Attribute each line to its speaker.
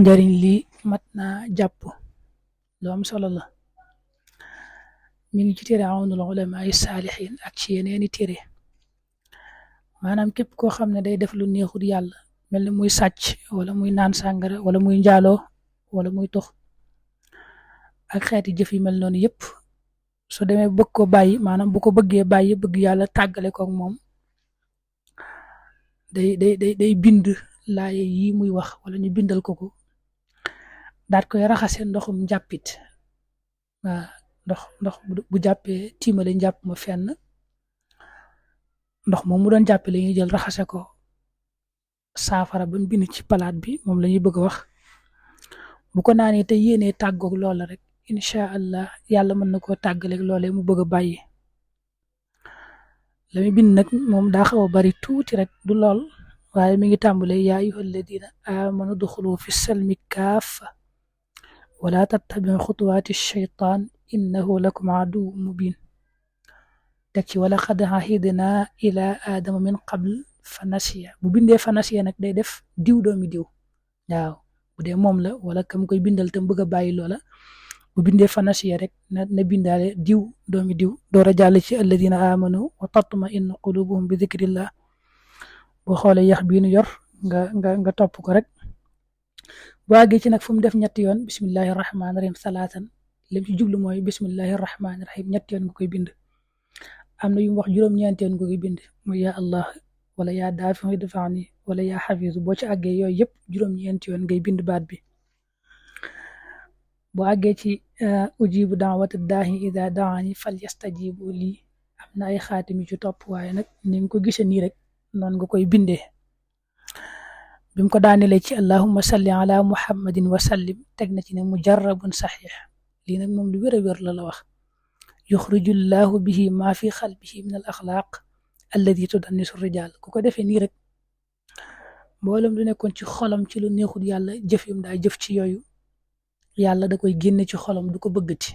Speaker 1: njariñ li mat naa jàpp lu am solo la mi ngi ci téere Awnul Ulama ay saalihin ak ci yeneeni téere maanaam képp koo xam ne day def lu neexul yàlla mel ni muy sàcc wala muy naan sàngara wala muy njaaloo wala muy tux ak xeeti jëf yi mel noonu yëpp su demee bëgg ko bàyyi maanaam bu ko bëggee bàyyi bëgg yàlla tàggale koog moom day bind laaye yi muy wax wala ñu bindal ko daat koy raxase ndoxum njàppit waa ndox bu jàppee tiimale njàpp ma fenn ndox moom mu doon jàppe la ñuy jël raxase ko saafara ba mu bind ci palaat bi moom la ñuy bëgg a wax bu ko naanee te yéenee tàggoog loola rek incha allah yàlla mën na koo tàggaleeg loolee mu bëgg a bàyyi la muy bind nag moom daa xaw a bari tuuti rek du lool waaye mi ngi tàmbalee yaa ayyuha alladina amanu duxulu fi salmi kaafa wala tattabiu xutuwaati shaytaan innahu lakum aduw mubin teg ci wala xad ahidna ila aadama min qabl fa nasiya bu bindee fa nasiya nag day def diw doomi diw waaw bu dee moom la wala kam koy bindal tam bëgg a bàyyi loola bu bindee fa nasiya rek na bindaale diw doomi diw door a jàll ci alladina amanu wa tatma inna qulubuhum bi dikrillah boo xoolee yax bii nu yor nga topp ko rek boo àggee ci nag fu mu def ñetti yoon bismillahi rahmaani rahim salaatan lim ci jublu mooy bismillahi rahmaani rahim ñetti yoon nga koy bind am na yu mu wax juróom-ñeenti yoon nga koy bind mooy yaa allah wala yaa daafi idfa'ni wala yaa xafiisu boo ci àggee yooyu yëpp juróom-ñeenti yoon ngay bind baat bi boo àggee ci ujibu daawata daahi ida daani fal yastajibu lii am na ay xaatim yu ci topp waaye nag ni nga ko gisee nii rek noonu nga koy bindee bi mu ko daanelee ci allahumma salli ala muhammadin wa sallim teg na ci ne mujarrabun saxiix lii nag moom lu wér a wér la wax yuxriju llahu bihi maa fi xalbihi min al axlaaq alladi tudannisu rijal ku ko defee nii rek mboolem lu nekkoon ci xolam ci lu neexul yàlla jëf yum daa jëf ci yooyu yàlla da koy génne ci xolam du ko bëggati